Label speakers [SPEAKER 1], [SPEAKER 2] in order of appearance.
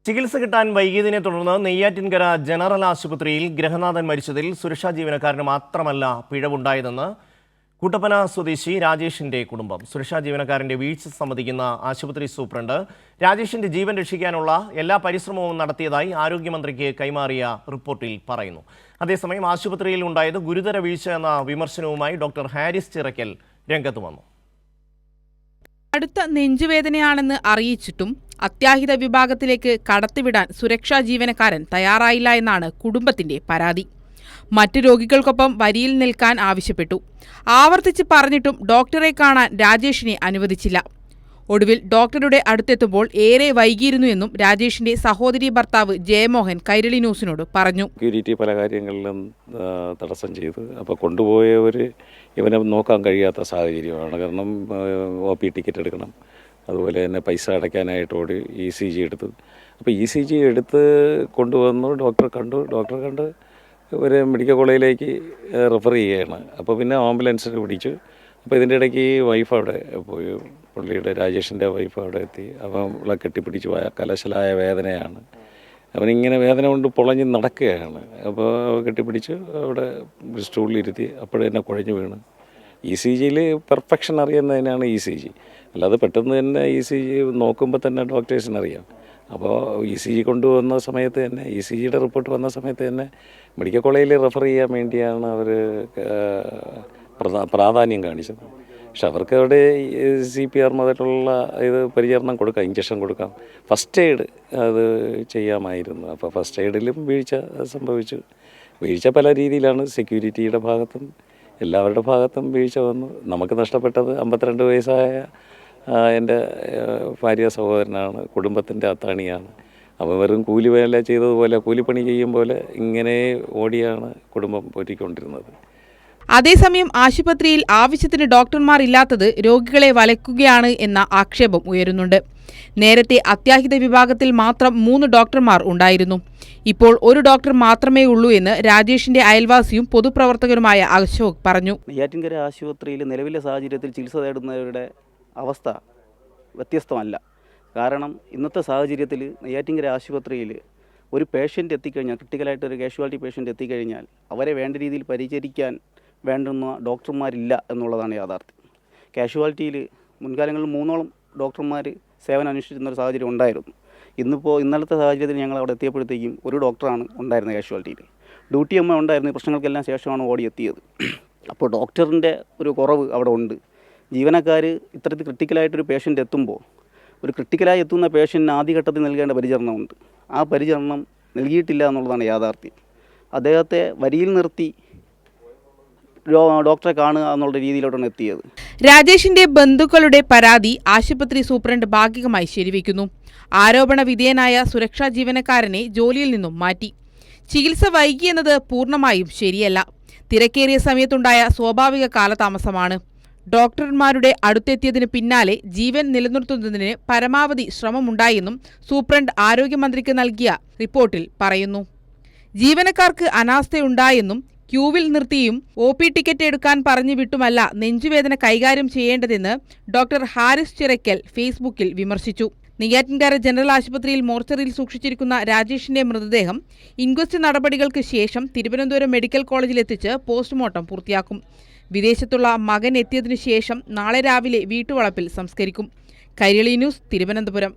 [SPEAKER 1] ചികിത്സ കിട്ടാൻ വൈകിയതിനെ തുടർന്ന് നെയ്യാറ്റിൻകര ജനറൽ ആശുപത്രിയിൽ ഗൃഹനാഥൻ മരിച്ചതിൽ സുരക്ഷാ ജീവനക്കാരന് മാത്രമല്ല പിഴവുണ്ടായതെന്ന് കുട്ടപ്പന സ്വദേശി രാജേഷിന്റെ കുടുംബം. സുരക്ഷാ ജീവനക്കാരന്റെ വീഴ്ച സമ്മതിക്കുന്ന ആശുപത്രി സൂപ്രണ്ട് രാജേഷിന്റെ ജീവൻ രക്ഷിക്കാനുള്ള എല്ലാ പരിശ്രമവും നടത്തിയതായി ആരോഗ്യമന്ത്രിക്ക് കൈമാറിയ റിപ്പോർട്ടിൽ പറയുന്നു. അതേസമയം ആശുപത്രിയിൽ ഉണ്ടായത് ഗുരുതര വീഴ്ച എന്ന വിമർശനവുമായി ഡോക്ടർ ഹാരിസ് ചിറക്കൽ രംഗത്ത് വന്നു.
[SPEAKER 2] അടുത്ത നെഞ്ചുവേദനയാണെന്ന് അറിയിച്ചിട്ടും അത്യാഹിത വിഭാഗത്തിലേക്ക് കടത്തിവിടാൻ സുരക്ഷാ ജീവനക്കാരൻ തയ്യാറായില്ല എന്നാണ് കുടുംബത്തിന്റെ പരാതി. മറ്റു രോഗികൾക്കൊപ്പം വരിയിൽ നിൽക്കാൻ ആവശ്യപ്പെട്ടു. ആവർത്തിച്ച് പറഞ്ഞിട്ടും ഡോക്ടറെ കാണാൻ രാജേഷിനെ അനുവദിച്ചില്ല. ഒടുവിൽ ഡോക്ടറുടെ അടുത്തെത്തുമ്പോൾ ഏറെ വൈകിയിരുന്നു എന്നും രാജേഷിന്റെ സഹോദരി ഭർത്താവ് ജയമോഹൻ കൈരളി ന്യൂസിനോട് പറഞ്ഞു.
[SPEAKER 3] സെക്യൂരിറ്റി പല കാര്യങ്ങളിലും തടസ്സം ചെയ്തു. അപ്പോൾ കൊണ്ടുപോയവർ ഇവനെ നോക്കാൻ കഴിയാത്ത സാഹചര്യമാണ്. കാരണം OP ടിക്കറ്റ് എടുക്കണം, അതുപോലെ തന്നെ പൈസ അടയ്ക്കാനായിട്ട് ഓടി ECG എടുത്തു. അപ്പോൾ ECG എടുത്ത് കൊണ്ടുവന്നു. ഡോക്ടറെ കണ്ട് ഒരു മെഡിക്കൽ കോളേജിലേക്ക് റെഫർ ചെയ്യുകയാണ്. അപ്പോൾ പിന്നെ ആംബുലൻസിൽ പിടിച്ചു. അപ്പോൾ ഇതിൻ്റെ ഇടയ്ക്ക് വൈഫ് അവിടെ പോയി, പുള്ളിയുടെ രാജേഷിൻ്റെ വൈഫ് അവിടെ എത്തി. അവളെ കെട്ടിപ്പിടിച്ച് കലശലായ വേദനയാണ്. അവനിങ്ങനെ വേദന കൊണ്ട് പൊളഞ്ഞ് നടക്കുകയാണ്. അപ്പോൾ കെട്ടിപ്പിടിച്ച് അവിടെ സ്റ്റൂളിലിരുത്തി. അപ്പോഴെന്നെ കുഴഞ്ഞു വീണ്. ECGയിൽ പെർഫെക്ഷൻ അറിയുന്നതിനാണ് ECG, അല്ലാതെ പെട്ടെന്ന് തന്നെ ECG നോക്കുമ്പോൾ തന്നെ ഡോക്ടേഴ്സിനറിയാം. അപ്പോൾ ECG കൊണ്ടുവന്ന സമയത്ത് തന്നെ, ECGയുടെ റിപ്പോർട്ട് വന്ന സമയത്ത് തന്നെ മെഡിക്കൽ കോളേജിൽ റെഫർ ചെയ്യാൻ വേണ്ടിയാണ് അവർ പ്രാധാന്യം കാണിച്ചത്. പക്ഷെ അവർക്ക് അവിടെ CPR മുതലുള്ള ഇത് പരിചരണം കൊടുക്കാം, ഇഞ്ചക്ഷൻ കൊടുക്കാം, ഫസ്റ്റ് എയ്ഡ് അത് ചെയ്യാമായിരുന്നു. അപ്പോൾ ഫസ്റ്റ് എയ്ഡിലും വീഴ്ച സംഭവിച്ചു. വീഴ്ച പല രീതിയിലാണ്, സെക്യൂരിറ്റിയുടെ ഭാഗത്തും എല്ലാവരുടെ ഭാഗത്തും വീഴ്ച വന്നു. നമുക്ക് നഷ്ടപ്പെട്ടത് 52 വയസ്സായ എൻ്റെ ഭാര്യ സഹോദരനാണ്, കുടുംബത്തിൻ്റെ അത്താണിയാണ്. അവൻ വെറും കൂലിവേല ചെയ്തതുപോലെ, കൂലിപ്പണി ചെയ്യും പോലെ ഇങ്ങനെ ഓടിയാണ് കുടുംബം പോറ്റിക്കൊണ്ടിരുന്നത്.
[SPEAKER 2] അതേസമയം ആശുപത്രിയിൽ ആവശ്യത്തിന് ഡോക്ടർമാർ ഇല്ലാത്തത് രോഗികളെ വലയ്ക്കുകയാണ് എന്ന ആക്ഷേപം ഉയരുന്നുണ്ട്. നേരത്തെ അത്യാഹിത വിഭാഗത്തിൽ മാത്രം 3 ഡോക്ടർമാർ ഉണ്ടായിരുന്നു. ഇപ്പോൾ 1 ഡോക്ടർ മാത്രമേ ഉള്ളൂ എന്ന് രാജേഷിന്റെ അയൽവാസിയും പൊതുപ്രവർത്തകനുമായ അശോക് പറഞ്ഞു.
[SPEAKER 4] നെയ്യാറ്റിൻകര ആശുപത്രിയിൽ നിലവിലെ സാഹചര്യത്തിൽ ചികിത്സ തേടുന്നവരുടെ അവസ്ഥ വ്യത്യസ്തമല്ല. കാരണം ഇന്നത്തെ സാഹചര്യത്തിൽ നെയ്യാറ്റിൻകര ആശുപത്രിയിൽ ഒരു പേഷ്യൻ്റ് എത്തിക്കഴിഞ്ഞാൽ, ക്രിട്ടിക്കലായിട്ടൊരു കാഷ്വാലിറ്റി പേഷ്യൻ്റ് എത്തിക്കഴിഞ്ഞാൽ അവരെ വേണ്ട രീതിയിൽ പരിചരിക്കാൻ വേണ്ടുന്ന ഡോക്ടർമാരില്ല എന്നുള്ളതാണ് യാഥാർത്ഥ്യം. കാഷ്വാലിറ്റിയിൽ മുൻകാലങ്ങളിൽ 3ഓളം ഡോക്ടർമാർ സേവനം അനുഷ്ഠിച്ചിരുന്ന ഒരു സാഹചര്യം ഉണ്ടായിരുന്നു. ഇന്നലത്തെ സാഹചര്യത്തിൽ ഞങ്ങൾ അവിടെ എത്തിയപ്പോഴത്തേക്കും 1 ഡോക്ടറാണ് ഉണ്ടായിരുന്നത് കാഷ്വാലിറ്റിയിൽ. ഡ്യൂട്ടി അമ്മ ഉണ്ടായിരുന്നു. ഈ പ്രശ്നങ്ങൾക്കെല്ലാം ശേഷമാണ് ഓടിയെത്തിയത്. അപ്പോൾ ഡോക്ടറിൻ്റെ ഒരു കുറവ് അവിടെ ഉണ്ട്. ജീവനക്കാർ ഇത്തരത്തിൽ ക്രിട്ടിക്കലായിട്ടൊരു പേഷ്യൻ്റ് എത്തുമ്പോൾ, ഒരു ക്രിട്ടിക്കലായി എത്തുന്ന പേഷ്യൻറ്റിന് ആദ്യഘട്ടത്തിൽ നൽകേണ്ട പരിചരണമുണ്ട്. ആ പരിചരണം നൽകിയിട്ടില്ല എന്നുള്ളതാണ് യാഥാർത്ഥ്യം. അദ്ദേഹത്തെ വരിയിൽ നിർത്തി ഡോക്ടറെ കാണുക എന്നുള്ള രീതിയിലോട്ടാണ് എത്തിയത്.
[SPEAKER 2] രാജേഷിന്റെ ബന്ധുക്കളുടെ പരാതി ആശുപത്രി സൂപ്രണ്ട് ഭാഗികമായി ശരിവെക്കുന്നു. ആരോപണ വിധേയനായ സുരക്ഷാ ജീവനക്കാരനെ ജോലിയിൽ നിന്നും മാറ്റി. ചികിത്സ വൈകിയെന്നത് പൂർണ്ണമായും ശരിയല്ല. തിരക്കേറിയ സമയത്തുണ്ടായ സ്വാഭാവിക കാലതാമസമാണ്. ഡോക്ടർമാരുടെ അടുത്തെത്തിയതിന് പിന്നാലെ ജീവൻ നിലനിർത്തുന്നതിന് പരമാവധി ശ്രമമുണ്ടായെന്നും സൂപ്രണ്ട് ആരോഗ്യമന്ത്രിക്ക് നൽകിയ റിപ്പോർട്ടിൽ പറയുന്നു. ജീവനക്കാർക്ക് അനാസ്ഥയുണ്ടായെന്നും ക്യൂവിൽ നിർത്തിയും OP ടിക്കറ്റ് എടുക്കാൻ പറഞ്ഞു വിട്ടുമല്ല നെഞ്ചുവേദന കൈകാര്യം ചെയ്യേണ്ടതെന്ന് ഡോക്ടർ ഹാരിസ് ചിറക്കൽ ഫേസ്ബുക്കിൽ വിമർശിച്ചു. നെയ്യാറ്റിൻകര ജനറൽ ആശുപത്രിയിൽ മോർച്ചറിയിൽ സൂക്ഷിച്ചിരിക്കുന്ന രാജേഷിന്റെ മൃതദേഹം ഇൻക്വസ്റ്റ് നടപടികൾക്ക് ശേഷം തിരുവനന്തപുരം മെഡിക്കൽ കോളേജിലെത്തിച്ച് പോസ്റ്റ്മോർട്ടം പൂർത്തിയാക്കും. വിദേശത്തുള്ള മകൻ എത്തിയതിനു ശേഷം നാളെ രാവിലെ വീട്ടുവളപ്പിൽ സംസ്കരിക്കും. കൈരളി ന്യൂസ്, തിരുവനന്തപുരം.